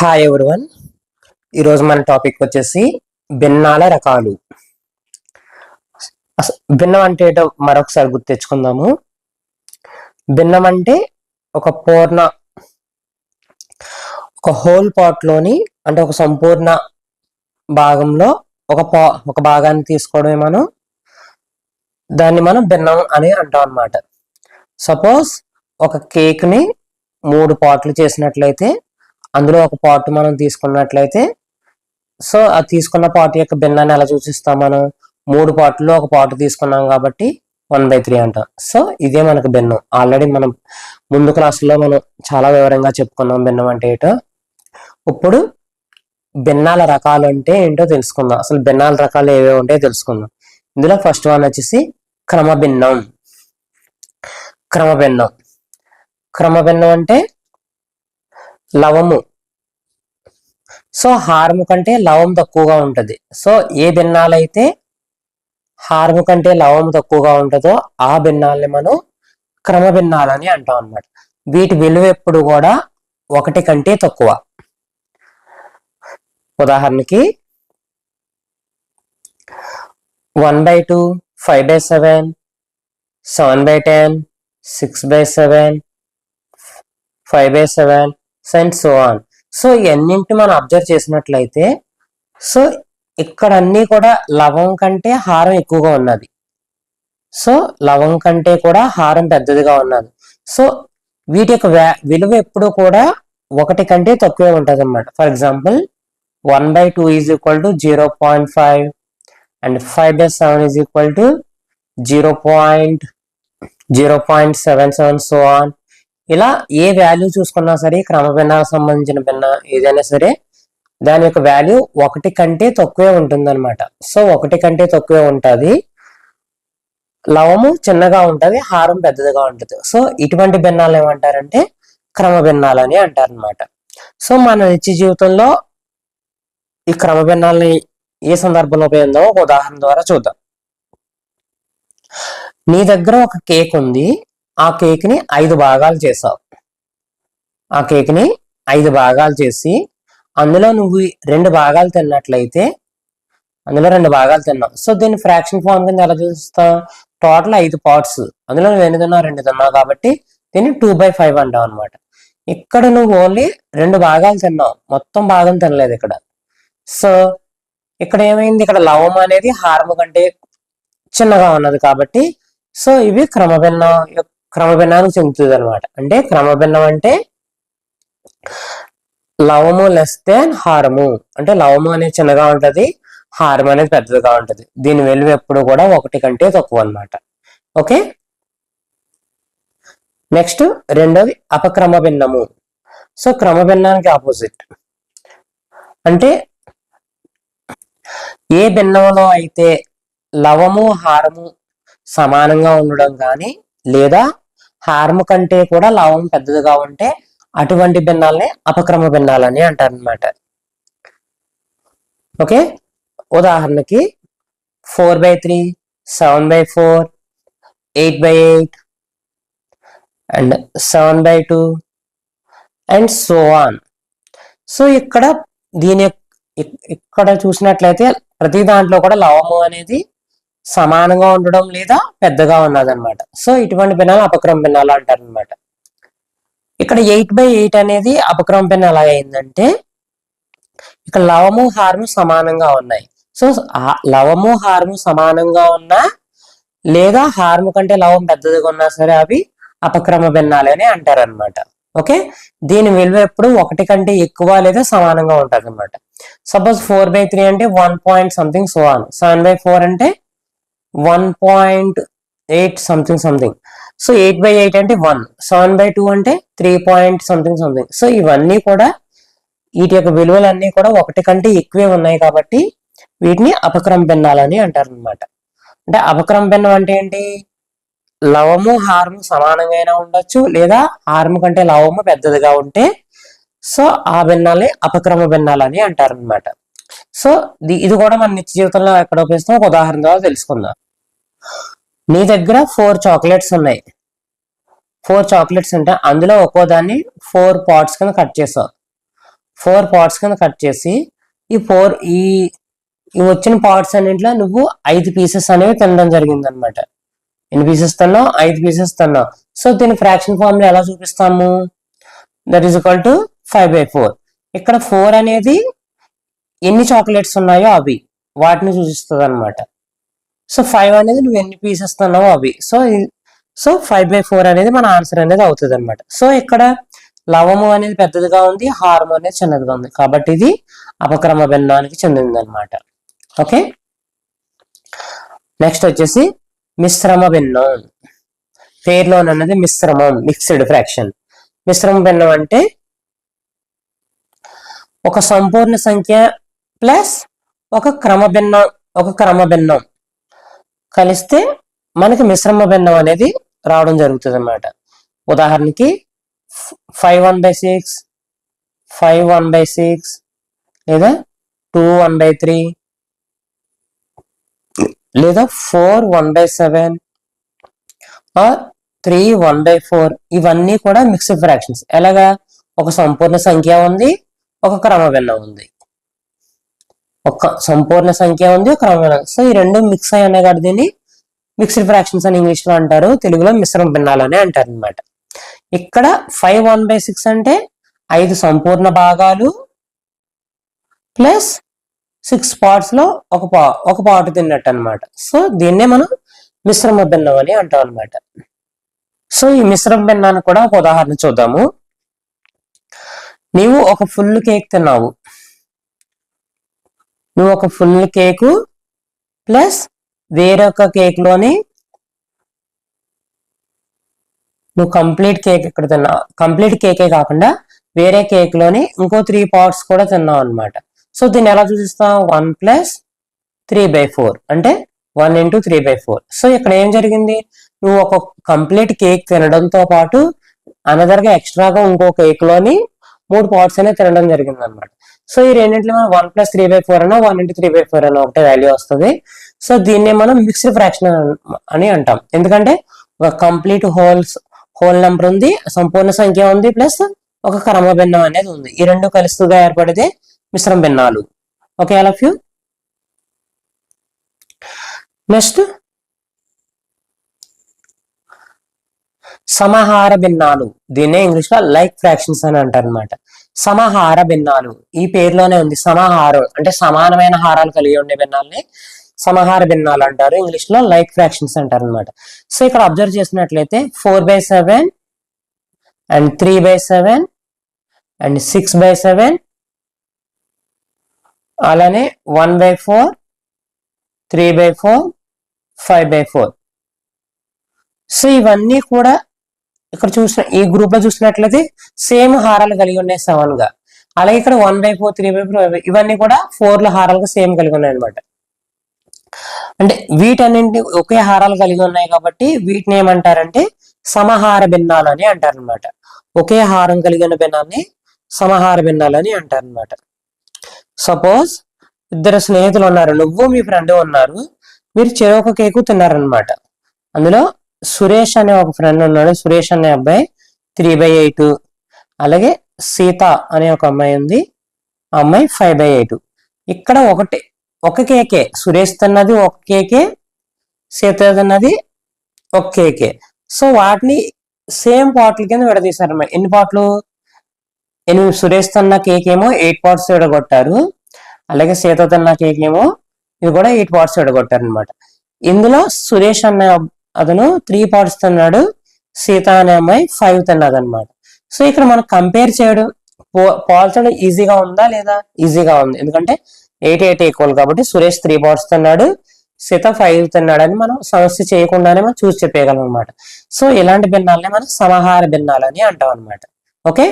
Hi everyone. ఈరోజు మన topic వచ్చేసి భిన్నాల రకాలు. భిన్నం అంటే ఏంటో మరొకసారి గుర్తు తెచ్చుకుందాము. భిన్నం అంటే ఒక హోల్ పాట్లోని అంటే ఒక సంపూర్ణ భాగంలో ఒక భాగాన్ని తీసుకోవడమే దాన్ని మనం భిన్నం అని అంటాం అన్నమాట. సపోజ్ ఒక కేక్ ని 3 పార్ట్లు చేసినట్లయితే అందులో ఒక పార్ట్ మనం తీసుకున్నట్లయితే సో ఆ తీసుకున్న పార్ట్ యొక్క భిన్నాన్ని ఎలా సూచిస్తాం? మనం 3 పార్ట్లో ఒక పార్ట్ తీసుకున్నాం కాబట్టి 1/3 అంటాం. సో ఇదే మనకు భిన్నం. ఆల్రెడీ మనం ముందు క్లాసులో మనం చాలా వివరంగా చెప్పుకున్నాం భిన్నం అంటే ఏంటో. ఇప్పుడు భిన్నాల రకాలు అంటే ఏంటో తెలుసుకుందాం. అసలు భిన్నాల రకాలు ఏవేవి ఉంటాయో తెలుసుకుందాం. ఇందులో ఫస్ట్ వన్ వచ్చేసి క్రమభిన్నం. క్రమభిన్నం అంటే లవము. సో హారము కంటే లవం తక్కువగా ఉంటది. సో ఏ భిన్నాలైతే హారము కంటే లవం తక్కువగా ఉంటుందో ఆ భిన్నాల్ని మనం క్రమభిన్నాలని అంటాం అన్నమాట. వీటి విలువ ఎప్పుడు కూడా 1 కంటే తక్కువ. ఉదాహరణకి 1/2, 5/7, 7/10, 6/7, 5/7 అండ్ సో ఆన్. సో ఇవన్నింటిని మనం అబ్జర్వ్ చేసినట్లయితే సో ఇక్కడ అన్ని కూడా లవం కంటే హారం ఎక్కువగా ఉన్నది. సో లవం కంటే కూడా హారం పెద్దదిగా ఉన్నది. సో వీటి యొక్క విలువ ఎప్పుడు కూడా 1 కంటే తక్కువే ఉంటుంది అన్నమాట. For example 1/2 is equal to 0.5 and 5/7 is equal to 0.77 so on. ఇలా ఏ వాల్యూ చూసుకున్నా సరే క్రమభిన్నాలకు సంబంధించిన భిన్న ఏదైనా సరే దాని యొక్క వాల్యూ 1 కంటే తక్కువే ఉంటుంది అనమాట. సో 1 కంటే తక్కువే ఉంటుంది. లవము చిన్నగా ఉంటుంది, హారం పెద్దదిగా ఉంటుంది. సో ఇటువంటి భిన్నాలు ఏమంటారంటే క్రమభిన్నాలని అంటారు అనమాట. సో మన నిత్య జీవితంలో ఈ క్రమభిన్నాలని ఏ సందర్భంలో ఉపయోగిందో ఒక ఉదాహరణ ద్వారా చూద్దాం. నీ దగ్గర ఒక కేక్ ఉంది. ఆ కేక్ ని 5 భాగాలు చేసావు. ఆ కేక్ ని 5 భాగాలు చేసి అందులో నువ్వు 2 భాగాలు తిన్నట్లయితే అందులో 2 భాగాలు తిన్నావు. సో దీన్ని ఫ్రాక్షన్ ఫార్మ్ కింద ఎలా చూస్తావు? టోటల్ 5 పార్ట్స్, అందులో నువ్వు ఎన్ని తిన్నావు? 2 తిన్నావు కాబట్టి దీన్ని 2/5 అంటావు అనమాట. ఇక్కడ నువ్వు ఓన్లీ 2 భాగాలు తిన్నావు, మొత్తం భాగం తినలేదు ఇక్కడ. సో ఇక్కడ ఏమైంది? ఇక్కడ లవం అనేది హారము కంటే చిన్నగా ఉన్నది కాబట్టి సో ఇవి క్రమభిన్నానికి చెందుతుంది అనమాట. అంటే క్రమభిన్నం అంటే లవము లెస్ దాన్ హారము. అంటే లవము అనేది చిన్నగా ఉంటది, హారం అనేది పెద్దదిగా ఉంటది. దీని విలువ ఎప్పుడు కూడా 1 కంటే తక్కువ అనమాట. ఓకే, నెక్స్ట్ రెండోది అపక్రమ భిన్నము. సో క్రమభిన్నానికి ఆపోజిట్ అంటే ఏ భిన్నంలో అయితే లవము హారము సమానంగా ఉండడం కానీ లేదా హారము కంటే కూడా లవం పెద్దదిగా ఉంటే అటువంటి భిన్నాలని అపక్రమ భిన్నాలని అంటారు అనమాట. ఓకే, ఉదాహరణకి 4/3, 7/4, 8/8 and 7/2 and so on. So ఇక్కడ ఇక్కడ చూసినట్లయితే ప్రతి దాంట్లో కూడా లవము అనేది సమానంగా ఉండడం లేదా పెద్దగా ఉన్నదన్నమాట. సో ఇటువంటి భిన్నాలు అపక్రమ భిన్నాలు అంటారు అనమాట. ఇక్కడ 8/8 అనేది అపక్రమ భిన్నం ఎలా అయిందంటే ఇక్కడ లవము హారము సమానంగా ఉన్నాయి. సో లవము హారము సమానంగా ఉన్నా లేదా హారము కంటే లవం పెద్దదిగా ఉన్నా సరే అవి అపక్రమ భిన్నాలు అని అంటారు అనమాట. ఓకే, దీని విలువ ఎప్పుడు 1 కంటే ఎక్కువ లేదా సమానంగా ఉంటుంది అనమాట. సపోజ్ 4/3 అంటే 1 పాయింట్ సంథింగ్ సో ఆన్. 7/4 అంటే 1.8 సంథింగ్. సో 8/8 అంటే 1, 7/2 అంటే 3 పాయింట్ సంథింగ్. సో ఇవన్నీ కూడా వీటి యొక్క విలువలన్నీ కూడా 1 కంటే ఎక్కువే ఉన్నాయి కాబట్టి వీటిని అపక్రమ భిన్నాలని అంటారు అనమాట. అంటే అపక్రమ భిన్నం అంటే ఏంటి? లవము హారము సమానంగా అయినా ఉండొచ్చు లేదా హారము కంటే లవము పెద్దదిగా ఉంటే సో ఆ భిన్నాల్ని అపక్రమ భిన్నాలని అంటారు అనమాట. సో ఇది కూడా మన నిత్య జీవితంలో ఎక్కడ ఉపయోగిస్తాం ఒక ఉదాహరణ ద్వారా తెలుసుకుందాం. నీ దగ్గర 4 చాక్లెట్స్ ఉన్నాయి. 4 చాక్లెట్స్ అంటే అందులో ఒక్కో దాన్ని 4 పార్ట్స్ కింద కట్ చేసావు. 4 పార్ట్స్ కింద కట్ చేసి ఈ వచ్చిన పార్ట్స్ అన్నింటిలో నువ్వు 5 పీసెస్ అనేవి తినడం జరిగింది అనమాట. ఎన్ని పీసెస్ తిన్నావు? 5 పీసెస్ తిన్నావు. సో దీని ఫ్రాక్షన్ ఫార్మ్ లో ఎలా చూపిస్తాము? That is equal to 5/4. ఇక్కడ 4 అనేది ఎన్ని చాక్లెట్స్ ఉన్నాయో అవి వాటిని సూచిస్తుంది అనమాట. సో 5 అనేది నువ్వు ఎన్ని పీసెస్ తిన్నావో అవి. సో 5/4 అనేది మన ఆన్సర్ అనేది అవుతుంది అనమాట. సో ఇక్కడ లవము అనేది పెద్దదిగా ఉంది, హారము అనేది చిన్నదిగా ఉంది, కాబట్టి ఇది అపక్రమ భిన్నానికి చెందింది అనమాట. ఓకే, నెక్స్ట్ వచ్చేసి మిశ్రమ భిన్నం. పేర్లోనన్నది మిశ్రమం, మిక్స్డ్ ఫ్రాక్షన్. మిశ్రమ భిన్నం అంటే ఒక సంపూర్ణ సంఖ్య ప్లస్ ఒక క్రమ భిన్నం కలిస్తే మనకి మిశ్రమ భిన్నం అనేది రావడం జరుగుతుంది అన్నమాట. ఉదాహరణకి 5/1/6, 5/1/6 లేదా 2/1/3 లేదా 4/1/7 ఆర్ 3/1/4. ఇవన్నీ కూడా మిక్స్డ్ ఫ్రాక్షన్స్. ఎలాగా? ఒక సంపూర్ణ సంఖ్య ఉంది, ఒక క్రమ భిన్నం ఉంది. ఒక సంపూర్ణ సంఖ్య ఉంది, ఒక క్రమ భిన్నం. సో ఈ రెండు మిక్స్ అయి ఉన్నాయి కాబట్టి దీన్ని మిక్స్డ్ ఫ్రాక్షన్స్ అని ఇంగ్లీష్ లో అంటారు, తెలుగులో మిశ్రమ భిన్నాలు అని అంటారు అనమాట. ఇక్కడ 5/1/6 అంటే 5 సంపూర్ణ భాగాలు ప్లస్ 6 పార్ట్స్ లో ఒక పార్ట్ తిన్నట్టు అనమాట. సో దీన్నే మనం మిశ్రమ భిన్నం అని అంటాం అనమాట. సో ఈ మిశ్రమ భిన్నాన్ని కూడా ఒక ఉదాహరణ చూద్దాము. నీవు ఒక ఫుల్ కేక్ తిన్నావు. నువ్వు ఒక ఫుల్ కేకు ప్లస్ వేరొక కేక్ లోని నువ్వు కంప్లీట్ కేక్ ఇక్కడ తిన్నావు. కంప్లీట్ కేకే కాకుండా వేరే కేక్ లోని ఇంకో 3 పార్ట్స్ కూడా తిన్నావు అనమాట. సో దీన్ని ఎలా చూపిస్తాం? 1 + 3/4 అంటే 1 × 3/4. సో ఇక్కడ ఏం జరిగింది? నువ్వు ఒక కంప్లీట్ కేక్ తినడంతో పాటు అనదర్గా ఎక్స్ట్రాగా ఇంకో కేక్ లోని 3 పార్ట్స్ అనేది తినడం జరిగింది అనమాట. సో ఈ రెండింటిలో మనం 1 + 3/4 అన్నా 1 × 3/4 అన్న ఒకటే వాల్యూ వస్తుంది. సో దీన్నే మనం మిక్స్డ్ ఫ్రాక్షన్ అని అంటాం. ఎందుకంటే ఒక కంప్లీట్ హోల్ నెంబర్ ఉంది, సంపూర్ణ సంఖ్య ఉంది, ప్లస్ ఒక క్రమ భిన్నం అనేది ఉంది. ఈ రెండు కలుస్తుగా ఏర్పడితే మిశ్రమ భిన్నాలు. Okay, all of you. Next సమాహార భిన్నాలు. దీన్నే ఇంగ్లీష్ లో లైక్ ఫ్రాక్షన్స్ అని అంటారు అనమాట. సమాహార భిన్నాలు ఈ పేరులోనే ఉంది. సమాహారం అంటే సమానమైన హారాలు కలిగి ఉండే భిన్నాల్ని సమాహార భిన్నాలు అంటారు. ఇంగ్లీష్ లో లైక్ ఫ్రాక్షన్స్ అంటారు అనమాట. సో ఇక్కడ అబ్జర్వ్ చేసినట్లయితే 4/7 అండ్ 3/7 అండ్ 6/7 అలానే 1/4, 3/4, 5/4. సో ఇవన్నీ కూడా ఇక్కడ ఈ గ్రూప్ లో చూసినట్లయితే సేమ్ హారాలు కలిగి ఉన్నాయి 7 గా. అలాగే ఇక్కడ 1/4, 3/4 ఇవన్నీ కూడా 4 హారాలుగా సేమ్ కలిగి ఉన్నాయి అనమాట. అంటే వీటన్నింటి ఒకే హారాలు కలిగి ఉన్నాయి కాబట్టి వీటిని ఏమంటారంటే సమహార భిన్నాలు అని అంటారు అనమాట. ఒకే హారం కలిగిన భిన్నాన్ని సమహార భిన్నాలు అని అంటారు అనమాట. సపోజ్ 2 స్నేహితులు ఉన్నారు, నువ్వు మీ ఫ్రెండ్ ఉన్నారు. మీరు చెరొక కేకు తిన్నారనమాట. అందులో సురేష్ అనే ఒక ఫ్రెండ్ ఉన్నాడు. సురేష్ అనే అబ్బాయి 3/8, అలాగే సీత అనే ఒక అమ్మాయి ఉంది, ఆ అమ్మాయి 5/8. ఇక్కడ ఒక కేకే, సురేష్ తిన్నది ఒక కేకే, సీత తిన్నది ఒక కేకే. సో వాటిని సేమ్ పార్ట్ల కింద విడదీశారన్నమాట. ఎన్ని పార్ట్లు? 8. సురేష్ తిన్న కేక్ ఏమో 8 పార్ట్స్ విడగొట్టారు, అలాగే సీత తిన్న కేక్ ఏమో ఇది కూడా 8 పార్ట్స్ విడగొట్టారు అనమాట. ఇందులో సురేష్ అనే అతను 3 పార్ట్స్ తిన్నాడు, సీత అనే అమ్మాయి 5 తిన్నది అనమాట. సో ఇక్కడ మనం కంపేర్ చేయడం, పోల్చడం ఈజీగా ఉందా లేదా? ఈజీగా ఉంది. ఎందుకంటే 8 ఈక్వల్ కాబట్టి సురేష్ 3 పార్ట్స్ తిన్నాడు, సీత 5 తిన్నాడని మనం సమస్య చేయకుండానే మనం చూసి చెప్పేయగలం అనమాట. సో ఇలాంటి భిన్నాలనే మనం సమాహార భిన్నాలు అని అంటాం అనమాట. ఓకే,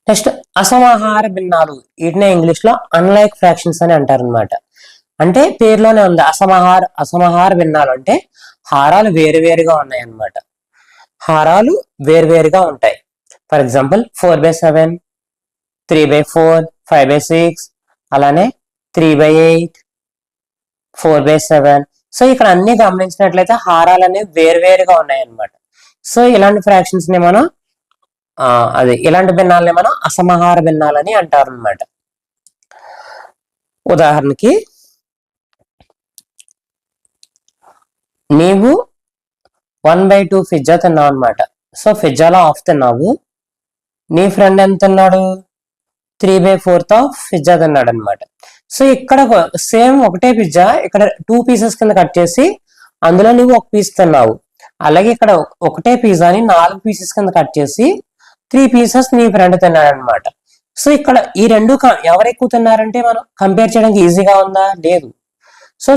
నెక్స్ట్ అసమాహార భిన్నాలు. వీటినే ఇంగ్లీష్ లో అన్లైక్ ఫ్రాక్షన్స్ అని అంటారు అనమాట. అంటే పేరులోనే ఉంది అసమాహార భిన్నాలు అంటే హారాలు వేరువేరుగా ఉన్నాయి అన్నమాట. హారాలు వేరువేరుగా ఉంటాయి. ఫర్ ఎగ్జాంపుల్ 4/7, 3/4, 5/6 అలానే 3/8, 4/7. సో ఇక్కడ అన్ని గమనించినట్లయితే హారాలు అనేవి వేరువేరుగా ఉన్నాయి అన్నమాట. సో ఇలాంటి ఫ్రాక్షన్స్ ని మనం అది ఇలాంటి భిన్నాలని మనం అసమాహార భిన్నాలని అంటారు అనమాట. ఉదాహరణకి నీవు 1/2 పిజ్జా తిన్నావు అనమాట. సో పిజ్జాలో హాఫ్ తిన్నావు. నీ ఫ్రెండ్ ఎంత తిన్నాడు? 3/4 ఆఫ్ పిజ్జా తిన్నాడు అనమాట. సో ఇక్కడ సేమ్ ఒకటే పిజ్జా ఇక్కడ 2 పీసెస్ కింద కట్ చేసి అందులో నువ్వు 1 పీస్ తిన్నావు. అలాగే ఇక్కడ ఒకటే పిజ్జాని 4 పీసెస్ కింద కట్ చేసి 3 పీసెస్ నీ ఫ్రెండ్ తిన్నాడు అనమాట. సో ఇక్కడ ఈ రెండు ఎవరు ఎక్కువ తిన్నారంటే మనం కంపేర్ చేయడానికి ఈజీగా ఉందా? లేదు. సో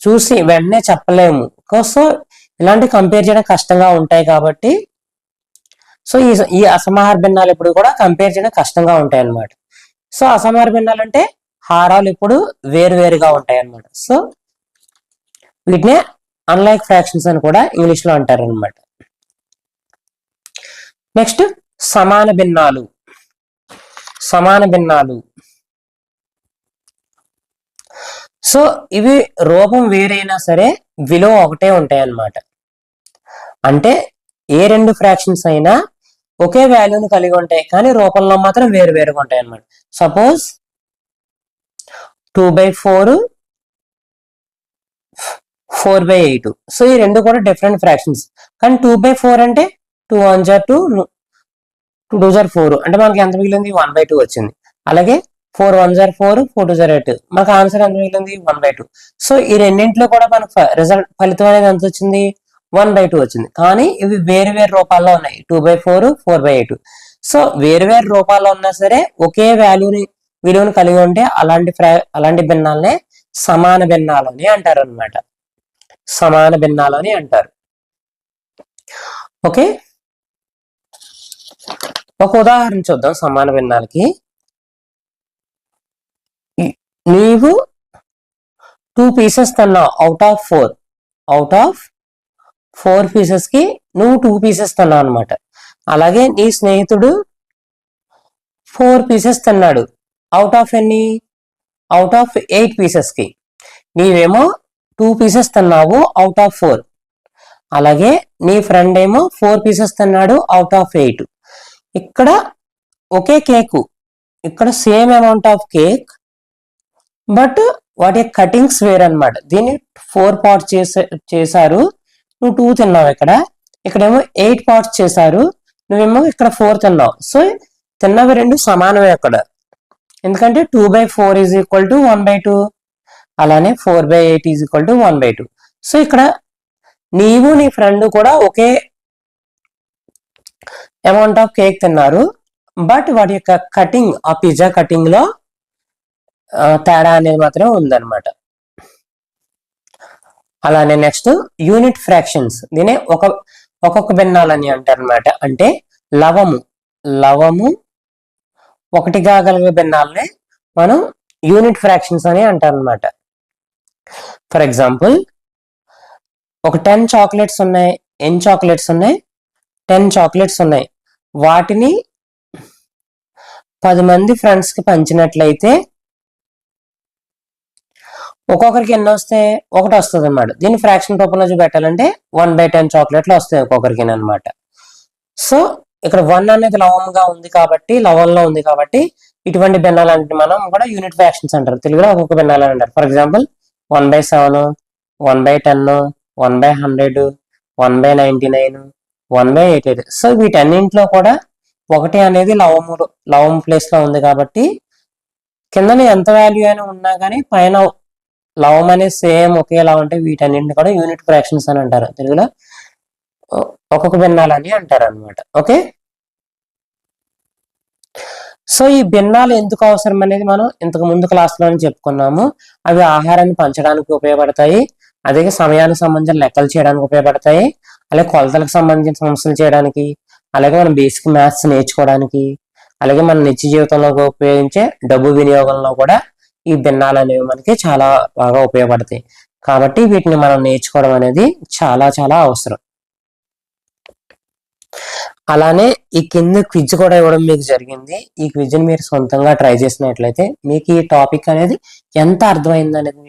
చూసి వెంటనే చెప్పలేము. సో ఇలాంటి కంపేర్ చేయడం కష్టంగా ఉంటాయి కాబట్టి సో ఈ అసమాహార భిన్నాలు ఎప్పుడు కూడా కంపేర్ చేయడం కష్టంగా ఉంటాయి అన్నమాట. సో అసమాహార భిన్నాలు అంటే హారాలు ఇప్పుడు వేరువేరుగా ఉంటాయి అన్నమాట. సో వీటినే అన్లైక్ ఫ్రాక్షన్స్ అని కూడా ఇంగ్లీష్ లో అంటారు అనమాట. నెక్స్ట్ సమాన భిన్నాలు. సమాన భిన్నాలు సో ఇవి రూపం వేరైనా సరే విలువ ఒకటే ఉంటాయి అన్నమాట. అంటే ఏ రెండు ఫ్రాక్షన్స్ అయినా ఒకే వాల్యూని కలిగి ఉంటాయి కానీ రూపంలో మాత్రం వేరు వేరుగా ఉంటాయి అన్నమాట. సపోజ్ 2/4 4/8. సో ఈ రెండు కూడా డిఫరెంట్ ఫ్రాక్షన్స్. కానీ 2/4 అంటే 2 1 2 2 2 4 అంటే మనకి ఎంత మిగిలింది? 1/2 వచ్చింది. అలాగే 4 1 4 4 2 8 మనకు ఆన్సర్ ఎంత మిగిలింది? 1/2. సో ఈ రెండింటిలో కూడా మనకు రిజల్ట్ ఫలితం అనేది ఎంత వచ్చింది? 1/2 వచ్చింది. కానీ ఇవి వేరు వేరు రూపాల్లో ఉన్నాయి. 2/4 4/8. సో వేరు వేరు రూపాల్లో ఉన్నా సరే ఒకే విలువను కలిగి ఉంటే అలాంటి భిన్నాలనే సమాన భిన్నాలు అని అంటారు అనమాట. సమాన భిన్నాలు అని అంటారు. ఓకే, ఒక ఉదాహరణ చూద్దాం సమాన భిన్నాలకి. నీవు 2 పీసెస్ తిన్నావు అవుట్ ఆఫ్ 4 పీసెస్ కి నువ్వు 2 పీసెస్ తిన్నావు అనమాట. అలాగే నీ స్నేహితుడు 4 పీసెస్ తిన్నాడు అవుట్ ఆఫ్ 8 పీసెస్ కి. నీవేమో 2 పీసెస్ తిన్నావు అవుట్ ఆఫ్ 4. అలాగే నీ ఫ్రెండ్ ఏమో 4 పీసెస్ తిన్నాడు అవుట్ ఆఫ్ 8. ఇక్కడ ఒకే కేక్, ఇక్కడ same amount of cake, but వాటి కటింగ్స్ వేరనమాట. దీన్ని 4 పార్ట్స్ చేశారు, నువ్వు 2 తిన్నావు. ఇక్కడేమో 8 పార్ట్స్ చేశారు, నువ్వేమో ఇక్కడ 4 తిన్నావు. సో తిన్నవి రెండు సమానమే అక్కడ. ఎందుకంటే 2/4 ఈజ్ ఈక్వల్ టు 1/2, అలానే 4/8 ఈజ్ ఈక్వల్ టు 1/2. సో ఇక్కడ నీవు నీ ఫ్రెండ్ కూడా ఒకే అమౌంట్ ఆఫ్ కేక్ తిన్నారు, బట్ వాటి యొక్క కటింగ్, ఆ పిజ్జా కటింగ్ లో తేడా అనేది మాత్రం ఉందన్నమాట. అలానే నెక్స్ట్ యూనిట్ ఫ్రాక్షన్స్. దీనే ఒక్కొక్క భిన్నాలని అంటారు అనమాట. అంటే లవము ఒకటిగా కలిగే భిన్నాలనే మనం యూనిట్ ఫ్రాక్షన్స్ అని అంటారు అనమాట. ఫర్ ఎగ్జాంపుల్ ఒక 10 చాక్లెట్స్ ఉన్నాయి, ఎన్ని చాక్లెట్స్ ఉన్నాయి? 10 చాక్లెట్స్ ఉన్నాయి. వాటిని 10 మంది ఫ్రెండ్స్ కి పంచినట్లయితే ఒక్కొక్కరికి ఎన్ని వస్తాయి? 1 వస్తుంది అనమాట. దీన్ని ఫ్రాక్షన్ రూపంలో చూపెట్టాలంటే 1/10 చాక్లెట్లు వస్తాయి ఒక్కొక్కరికి అనమాట. సో ఇక్కడ 1 అనేది లవంలో ఉంది కాబట్టి ఇటువంటి భిన్నాలంటే మనం కూడా యూనిట్ ఫ్రాక్షన్స్ అంటారు. తెలుగులో ఒక్కొక్క భిన్నాలని అంటారు. For example 1/7, 1/10, 1/100, 1/99, 1/88. సో వీటన్నింటిలో కూడా 1 అనేది లవం ప్లేస్ లో ఉంది కాబట్టి కింద ఎంత వాల్యూ అయినా ఉన్నా కానీ పైన లవం అనేది సేమ్ ఒకేలా ఉంటే వీటన్నింటిని కూడా యూనిట్ ఫ్రాక్షన్స్ అని అంటారు. తెలుగులో ఒక్కొక్క భిన్నాలని అంటారు అనమాట. ఓకే, సో ఈ భిన్నాలు ఎందుకు అవసరం అనేది మనం ఇంతకు ముందు క్లాస్లోనే చెప్పుకున్నాము. అవి ఆహారాన్ని పంచడానికి ఉపయోగపడతాయి, అదే సమయానికి సంబంధించిన లెక్కలు చేయడానికి ఉపయోగపడతాయి, అలాగే కొలతలకు సంబంధించిన సమస్యలు చేయడానికి, అలాగే మనం బేసిక్ మ్యాథ్స్ నేర్చుకోవడానికి, అలాగే మన నిత్య జీవితంలో ఉపయోగించే డబ్బు వినియోగంలో కూడా ఈ భిన్నాలు అనేవి మనకి చాలా బాగా ఉపయోగపడతాయి. కాబట్టి వీటిని మనం నేర్చుకోవడం అనేది చాలా చాలా అవసరం. అలానే ఈ కింద క్విజ్ కూడా ఇవ్వడం మీకు జరిగింది. ఈ క్విజ్ ని మీరు సొంతంగా ట్రై చేసినట్లయితే మీకు ఈ టాపిక్ అనేది ఎంత అర్థమైంది అనేది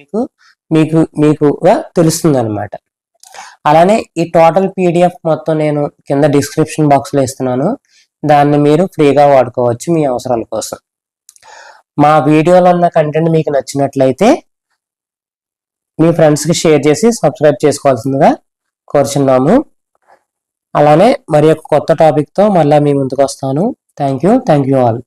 మీకుగా తెలుస్తుంది అనమాట. అలానే ఈ టోటల్ PDF మొత్తం నేను కింద డిస్క్రిప్షన్ బాక్స్ లో ఇస్తున్నాను. దాన్ని మీరు ఫ్రీగా వాడుకోవచ్చు మీ అవసరాల కోసం. మా వీడియోలో ఉన్న కంటెంట్ మీకు నచ్చినట్లయితే మీ ఫ్రెండ్స్కి షేర్ చేసి సబ్స్క్రైబ్ చేసుకోవాల్సిందిగా కోరుచున్నాము. అలానే మరి ఒక కొత్త టాపిక్తో మళ్ళీ మీ ముందుకు వస్తాను. Thank you all.